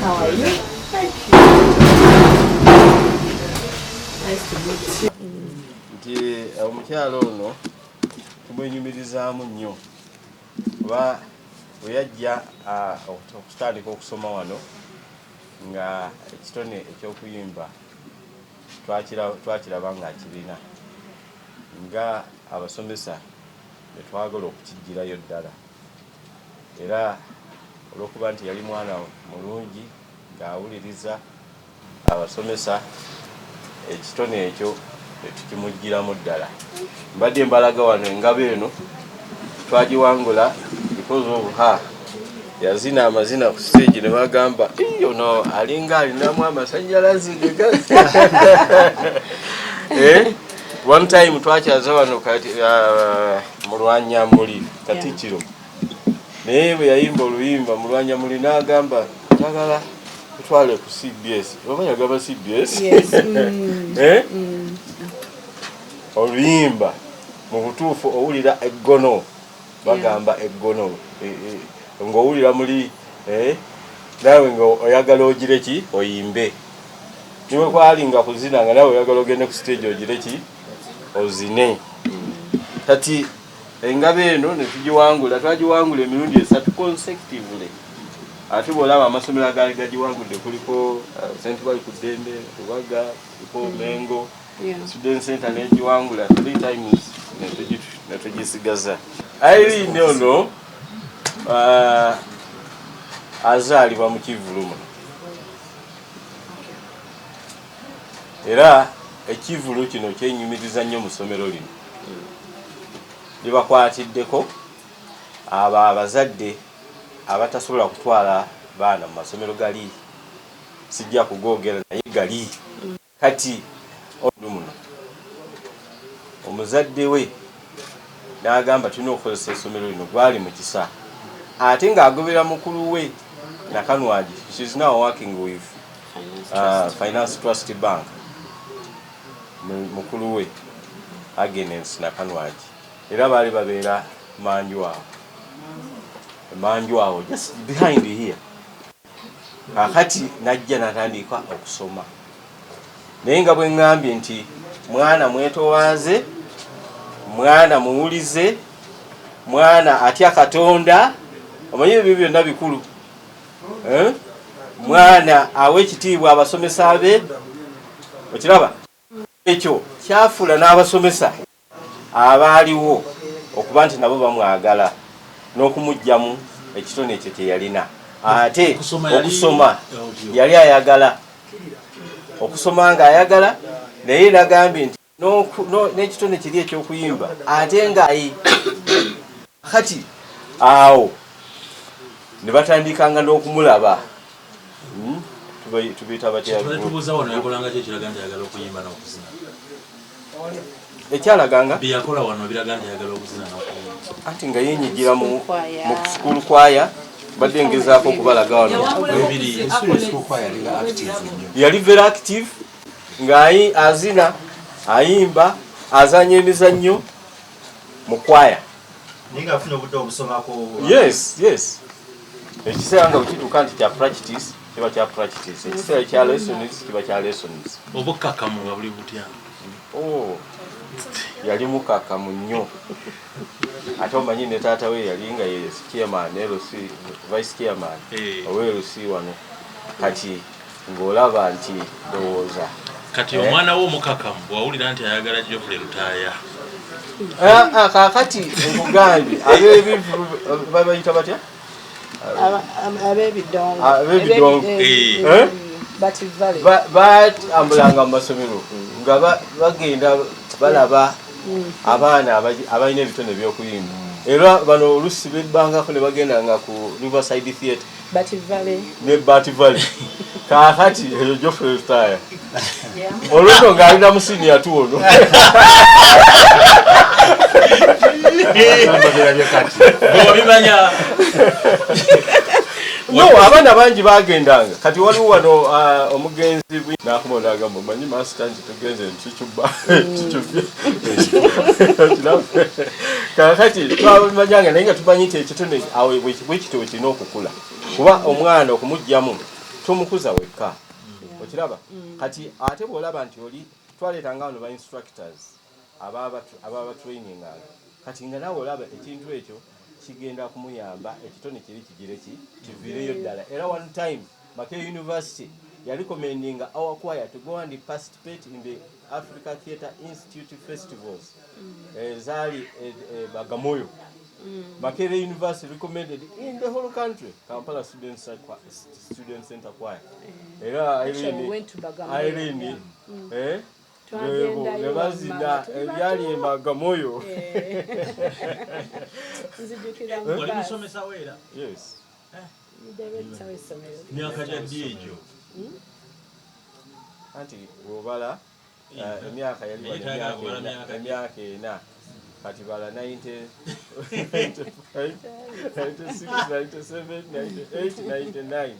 How are you? Thank you. Nice to meet you. Nti omukyalo ono tumwenyumirizaamu nnyo kuba bwe yajja okutandika okusoma wano nga ekitone ekyokuyimba twakiraba nga akirina nga abasomesa ne twagala okukijjirayo ddala era olw'okuba nti yali mwana mulungi ng'awuliriza abasomesa ekitone ekyo tukimugiramu ddala. Mbadde mbalaga wano engabo eno twagiwangula because of her. Yazina amazina ku stage ne bagamba ono alinga alinamu amasannyalaze one time twakyaza wano kati Mulwanyamuli Katikkiro naye bwe yayimba oluyimba Mulwanyamuli n'agamba njagala tutwale ku CBS. Oba yagamba CBS? Yes. Oluyimba mu butuufu owulira eggono bagamba eggono ng'owulira muli naawe ng'oyagala ogire ki oyimbe niwe kwali nga kuzina nga naawe oyagala ogende ku stage ogire ki ozine. Kati engabo eno ne twagiwangula emirundi 3 consecutively. Ate bw'olaba amasomero agaali gagiwangudde kuliko St. Bali ku Ddembe, Rubaga, kuliko Mengo, Student Center n'egiwangula 3 times ne tugisigaza. Irene ono azaalibwa mu Kivulu muno. Era ekivulu kino kyenyumiriza nnyo mu ssomero lino. Libakwatiddeko abazadde abatasobola kutwala baana mu masomero gali sijja kugoogera naye gali kati muno omuzadde we n'agamba tulina okukozesa essomero lino gwali mu kisa ate ng'agobera mukulu we Nakanwagi. She's now working with Finance Trust Bank. Mukulu we Agnes Nakanwagi era baali babeera manju awo just behind here. Akati najja natandika okusoma naye nga bwe ngambye nti mwana mwetowaze, mwana muwulize, mwana atya Katonda, omanyi ebyo byonna bikulu. Mwana awe ekitiibwa abasomesa be, okiraba ekyo kyafuula n'abasomesa abaaliwo okuba nti nabo bamwagala n'okumugjamu ekitone ekyo kye yalina. Ate okusoma yali ayagala okusoma nga ayagala naye nagambye nti n'ekitone kiri ekyokuyimba ate nga kati awo ne batandikanga n'okumulaba tubiyita tubuuza wano yakolanga ki ekiraga nti ayagala okuyimba n'okuzina? Ekyalaganga byeyakola wano biraga nti ayagala okuzina n'okuyimba anti nga yenyigira mu school choir. Badde ngezaako okubalaga wano yali very active ng'ayi azina ayimba azanya emizannyo mu choir. Yes. Ekiseera nga bwekituuka nti kya practice kiba kya practice, ekiseera kya lessons kiba kya lessons. Obukkakkamu nga buli butya? yali mukakamu nnyo ate omanyi ne taata we yali nga ye chairman LC vice chairman ow'LC wano kati ng'olaba nti ndowooza kati omwana wo omukakamu bw'awulira nti ayagala Geoffrey Lutaaya kakati nkugambye ab'ebivu babayita batya ab'ebidongo batambulanga mu masomero nga bagenda balaba abaana abalina ebitone by'okuyimba era bano olusi bebbangako ne bagendanga ku Riverside Theatre ne Bati Valley kakati eyo Geoffrey Lutaaya olwendo ng'alina mu senior 2 ono no abaana bangi bagendanga kati waliwo wano omugenzi n'akumonagamba omanyi master nti tugenze ntukyuba kakati twamanyanga naye nga tumanyi nti ekitone awo bwekityo kirina okukula kuba omwana okumugyamu tomukuza wekka okiraba kati ate bw'olaba nti oli twaleetanga wano ba instructors ababa traininganga kati nga naawe olaba ekintu ekyo kigenda kumuyamba ekitone kiri kiviireyo ddala era one time Makerere University yali recommending our choir to go and participate in the Africa Theatre Institute festivals zaali Bagamoyo. Makerere University recommended in the whole country Kampala Student Center Choir era Irene nebazina ebyali Bagamoyo. Wali musomesa weera? Yes. Myaka gyaddi egyo? Anti bw'obala emyaka yali emyaka 4 kati bala 90 96 97 98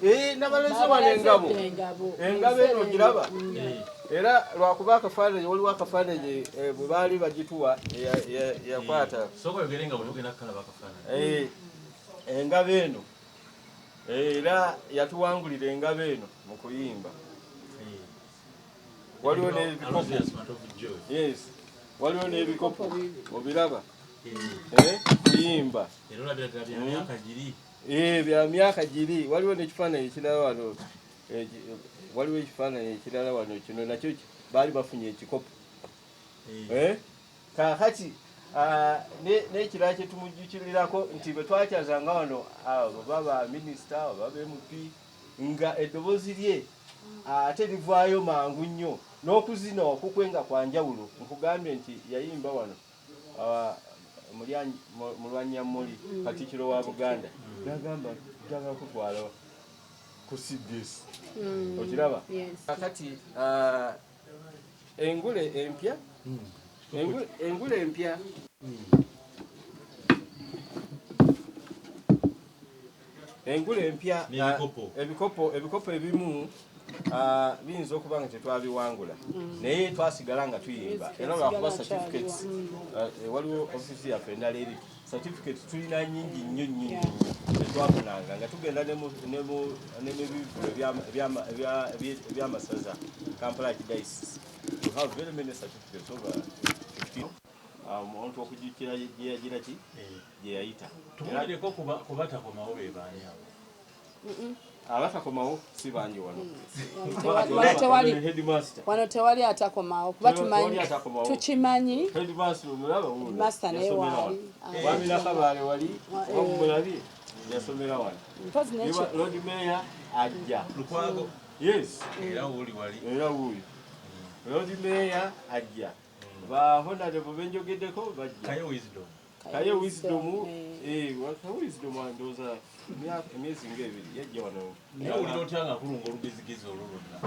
99 nabalozi wano engabo eno giraba era lwakuba akafaananyi waliwo akafaananyi bwe baali bagituwa yakwata engabo eno era yatuwangulira engabo eno mu kuyimba waliwo n'ebikopo yes waliwo n'ebikopo obiraba kuyimba bya myaka giri waliwo n'ekifaananyi ekirala wano waliwo ekifaananyi ekirala wano kino nakyo baali bafunye ekikopo kakati n'ekirala kyetumujjukirirako nti bwe twakyazanga wano baba minisita baba MP nga eddoboozi lye ate livaayo mangu nnyo n'okuzina okukwenga kwa njawulo nkugambye nti yayimba wano mulwanyamuli Katikkiro wa Buganda nagamba njagala kutwala ku CBS okiraba kakati engule empya ebikopo ebimu biyinza okuba nga tetwabiwangula naye twasigala nga tuyimba era lwakuba certificates waliwo ofisi yaffe endala eri certificates tulina nyingi nnyo tetwafunanga nga tugenda n'ebivulo by'amasaza Kampala Archdiocese. We have very many certificates over 15. Omuntu okujjukira gyeyagira ki gye yayita tumuwulireko kubatakomawo be baani abo abatakomawo si bangi wano wano tewali atakomawo kuba tukimanyi master naye waali waminakabaale wali omulabi yasomera wano Lord Mayor ajja Lukwago yes era wuuli wali Lord Mayor ajja ba honorable benjogeddeko bajja Kaye wisdom wisdom andoza emyezi ng'ebiri yajja wano nawulira otya nga kulunga olugezigezi olwo lwonna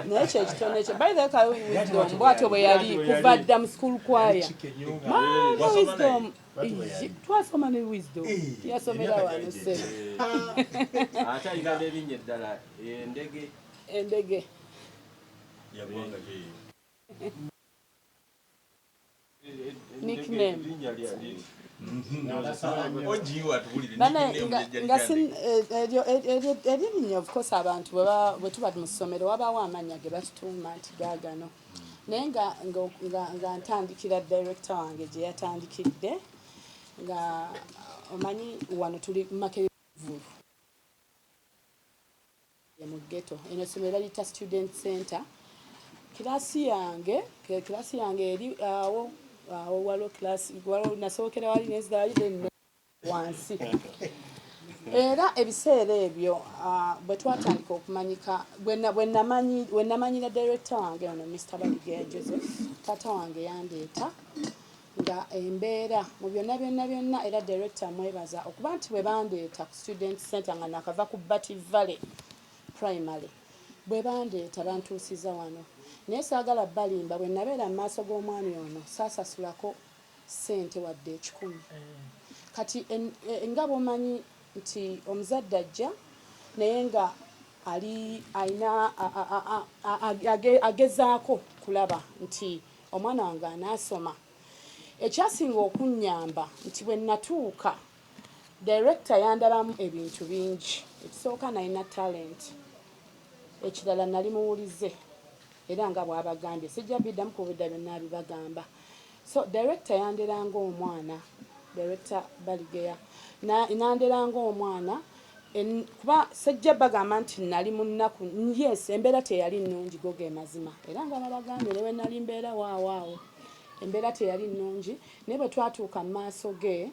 naye ekyo ekitone ekyo by the way Kaye wisdom bw'atyo bwe yali kuva dda mu school choir wisdom twasoma ne wisdom yasomera wano se ate ayina n'erinnya eddala endege yagwanga nickname Erinnyo of course abantu bwe tuba mu ssomero wabaawo amannya ge batutuuma nti gaagano naye nga ntandikira director wange gye yatandikidde nga omanyi wano tuli Makerere mu ghetto eno essomero baliyita student center kirasi yange eri awo waliwo nasookera wali nenzira wali wansi era ebiseera ebyo bwe twatandika okumanyika bwe namanyira director wange ono Mr. Baligeya Joseph taata wange yandeeta nga embeera mu byonna era director mwebaza okuba nti bwe bandeeta ku student center nga nakava ku Bati Valley primary bwe bandeeta bantuusiza wano naye saagala balimba bwe nabeera mu maaso g'omwami ono saasasulako ssente wadde 1,000 kati nga bw'omanyi nti omuzadde ajja naye nga agezaako kulaba nti omwana wange anaasoma ekyasinga okunnyamba nti bwe natuuka director yandabamu ebintu bingi ekisooka nalina talent ekirala nali muwulize era nga bw'abagambye sijja biddamu ku budda byonna abibagamba so director yanderanga omwana director Baligeya nanderanga omwana kuba sijja bagamba nti nali mu nnaku yes embeera teyali nnungi go ge mazima era nga babagambye ne bwe nali mbeera waawaawo embeera teyali nnungi naye bwe twatuuka mu maaso ge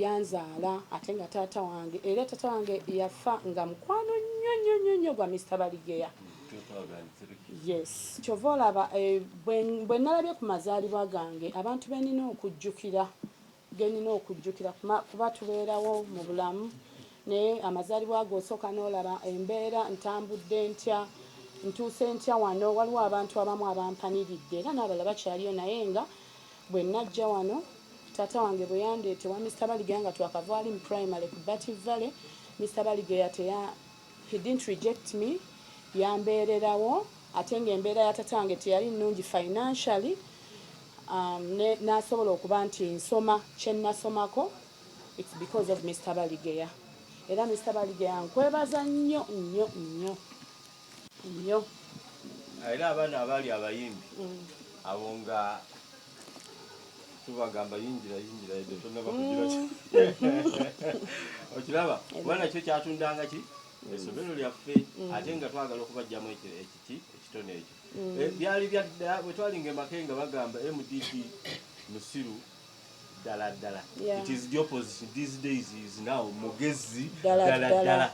yanzaala ate nga taata wange era taata wange yafa nga mukwano nnyo gwa Mr. Baligeya yes kyova olaba bwe nalabye ku mazaalibwa gange abantu benina okujjukira kuba tubeerawo mu bulamu naye amazaalibwa ago osooka n'olaba embeera ntambudde ntya ntuuse ntya wano waliwo abantu abamu abampaniridde era n'abalala bakyaliyo naye nga bwe najja wano taata wange bwe yandeete wa Mr. Baligeya nga twakava ali mu primary ku Bati Valley Mr. Baligeya he didn't reject me yambeererawo ate ng'embeera ya taata wange teyali nnungi financially n'asobola okuba nti nsoma kye nasomako it's because of Mr. Baligeya era Mr. Baligeya nkwebaza nnyo era abaana abaali abayimbi abo nga tubagamba yingira tonaba kugira okiraba kubana kyo kyatundanga ki essomero lyaffe ate nga twagala okubajjamu ekitone ekyo byali byadda bwe twalinga emakenga bagamba MDD musiru ddala it is the opposite these days is now mugezi ddala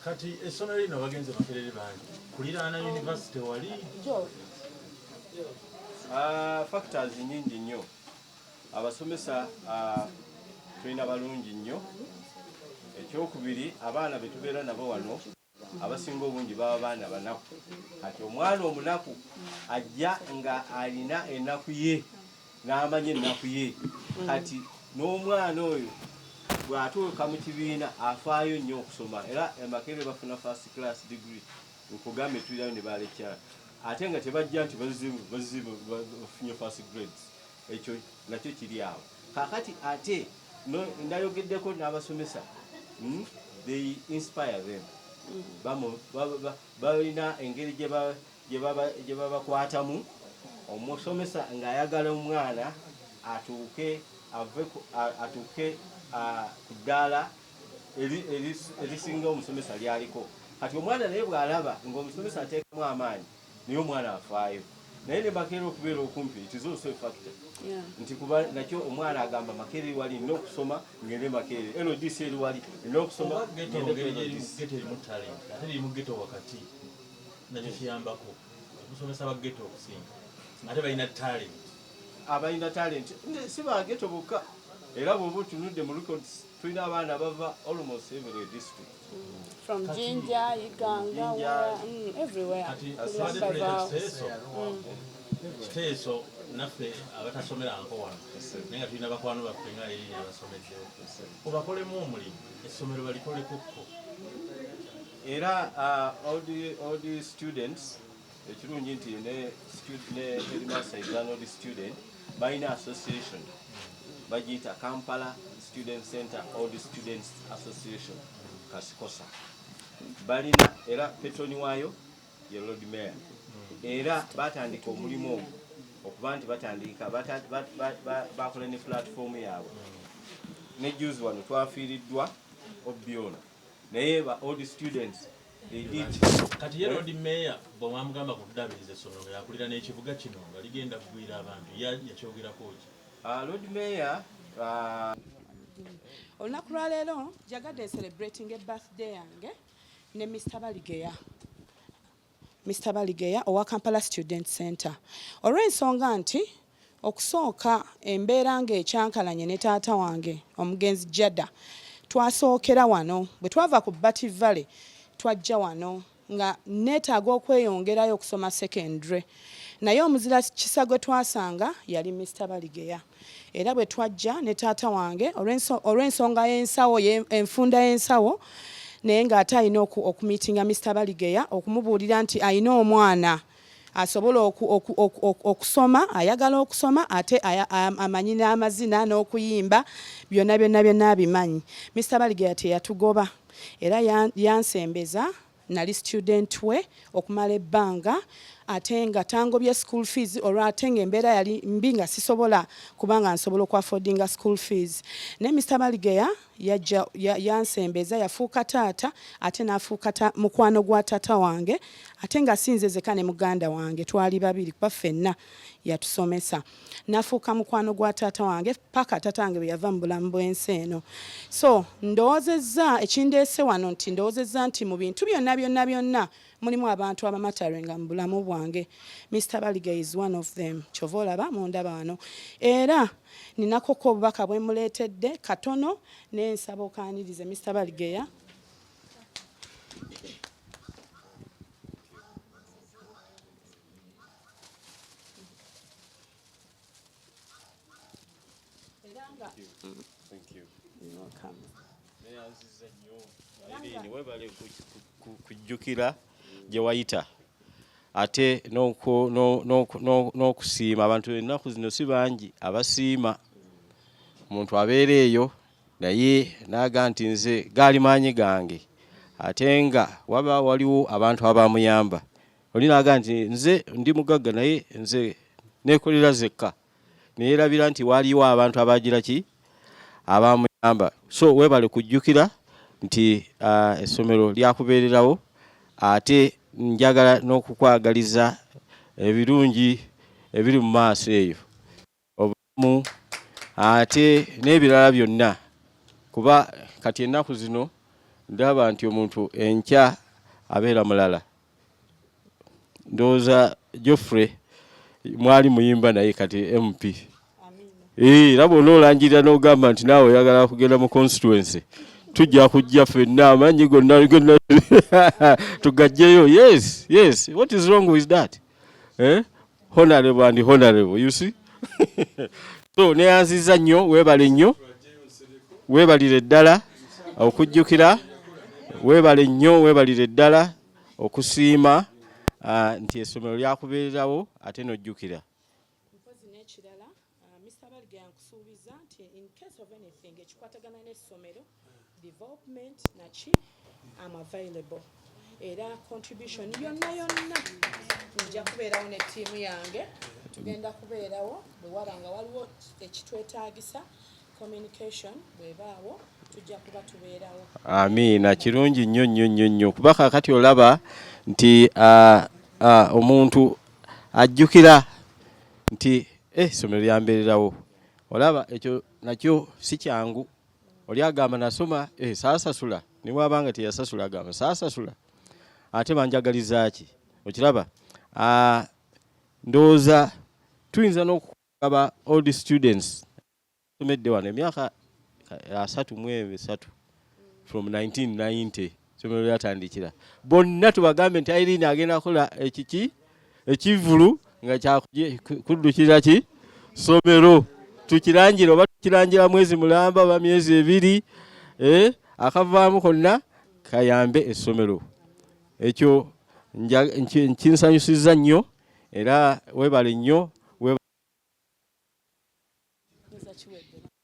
kati essomero lino bagenze Makerere bangi kuliraana university wali factors nyingi nnyo abasomesa tulina balungi nnyo ekyokubiri abaana betubeera nabo wano abasinga obungi baba baana banaku kati omwana omunaku ajja nga alina ennaku ye n'amanya ennaku ye kati n'omwana oyo bw'atuuka mu kibiina afaayo nnyo okusoma era Makerere bafuna first class degree okugambe tulirayo ne balekyala ate nga tebajja nti bafunye first grades ekyo nakyo kiri awo kakati ate ndayogeddeko n'abasomesa they inspire them balina engeri gye babakwatamu omusomesa ng'ayagala omwana atuuke ku ddaala erisinga omusomesa lyaliko kati omwana naye bw'alaba ng'omusomesa ateekamu amaanyi naye omwana afaayo naye ne Makerere okubeera okumpi it is also a factor nti kuba nakyo omwana agamba Makerere wali nina okusoma ngende Makerere NODC eri wali nina okusoma geto erimu talent ate erimu geto wakati nakyo kiyambako okusomesa bageto okusinga ate balina talent abalina talent si bageto bokka era bw'oba otunudde mu records tulina abaana bava almost every district from Jinja, Iganga, everywhere. Kiteeso naffe abatasomera nko wano naye nga tulina bakwano baffe nga Irene abasomeddewo obakolemu omulimu essomero balikolekokko era all the students ekirungi nti ne headmaster is an old student balina association bagiyita Kampala Student Center Old Students Association Kasikosa balina era petroni waayo ye Lord Mayor era batandika omulimu okuba nti batandika bakola ne platform yaabwe ne juzi wano twafiiriddwa Obiona naye ba old students kati ye Lord Mayor bw'amugamba kuddaabiriza essomero yakulira n'ekibuga kino nga ligenda kugwira abantu yakyogerako ki? Lord Mayor olunaku lwa leero jagadde celebrating a birthday yange ne Mr. Baligeya owa Kampala Student Center olw'ensonga nti okusooka embeera ng'ekyankalanye ne taata wange omugenzi Jada twasookera wano bwe twava ku Bati Valley twajja wano nga neetaaga okweyongerayo okusoma secondary naye omuzira kisa gwe twasanga yali Mr. Baligeya era bwe twajja ne taata wange olw'ensonga y'ensawo enfunda y'ensawo naye ng'ate alina okumiitinga Mr. Baligeya okumubuulira nti alina omwana asobola okusoma ayagala okusoma ate amanyi n'amazina n'okuyimba byonna abimanyi. Mr. Baligeya teyatugoba era yansembeza nali student we okumala ebbanga ate nga tangobye school fees olwate ng'embeera yali mbi nga sisobola kubanga nsobola okwaffordinga school fees ne Mr. Baligeya yansembeza yafuuka taata ate n'afuuka mukwano gwa taata wange ate nga sinzezeka ne muganda wange twali babiri kuba ffenna yatusomesa n'afuuka mukwano gwa taata wange paka taata wange bwe yava mu bulamu bw'ensi eno so ndowoozezza ekindeese wano nti ndowoozezza nti mu bintu byonna mulimu abantu abamatarenga mu bulamu bwange. Mr. Baligeya is one of them. Kyova olaba mundaba wano. Era ninakoko obubaka bwe muleetedde katono n'ensaba okaanirize Mr. Baligeya. Thank you. You're welcome. Webale kujjukira gye wayita ate n'okusiima abantu ennaku zino si bangi abasiima omuntu abeera eyo naye naaga nti nze gaali maanyi gange ate nga waliwo abantu abamuyamba oli naaga nti nze ndi mugagga naye nze neekolera zekka neerabira nti waliwo abantu abagira ki abamuyamba so webale kujjukira nti essomero lyakubeererawo ate njagala n'okukwagaliza ebirungi ebiri mu maaso eyo obumu ate n'ebirala byonna kuba kati ennaku zino ndaba nti omuntu enkya abeera mulala ndowooza Geoffrey mwali muyimba naye kati MP era bw'ona olangirira n'ogamba nti naawe oyagala kugenda mu constituency tujja kujja ffenna amanyi gonna tugajjeyo. Yes, what is wrong with that? Honorable and honorable, you see. So neyanziza nnyo weebale nnyo weebalire ddala okujjukira weebale nnyo weebalire ddala okusiima nti essomero lyakubeererawo ate n'ojjukira Mr. Baligeya nkusuubiza nti in case of anything ekikwatagana n'essomero development naki am available era contribution yonna nja kubeerawo ne ttiimu yange tugenda kubeerawo bwe waba nga waliwo ekitwetaagisa communication bwebaawo tujja kuba tubeerawo. Amiina kirungi nnyo kuba kaakati olaba nti omuntu ajjukira nti essomero lyambeererawo olaba ekyo nakyo si kyangu oli agamba nasoma saasasula ne bw'abanga teyasasula agamba saasasula ate banjagaliza ki okiraba ndowooza tuyinza n'okugaba old students somedde wano emyaka 33 from 1990 somero lyatandikira bonna tubagambe nti Irene agenda kukola ekivulu nga kyakuddukira ki somero tukirangira oba tukirangira mwezi mulamba oba myezi 2 akavaamu konna kayambe essomero ekyo nkinsanyusizza nnyo era weebale nnyo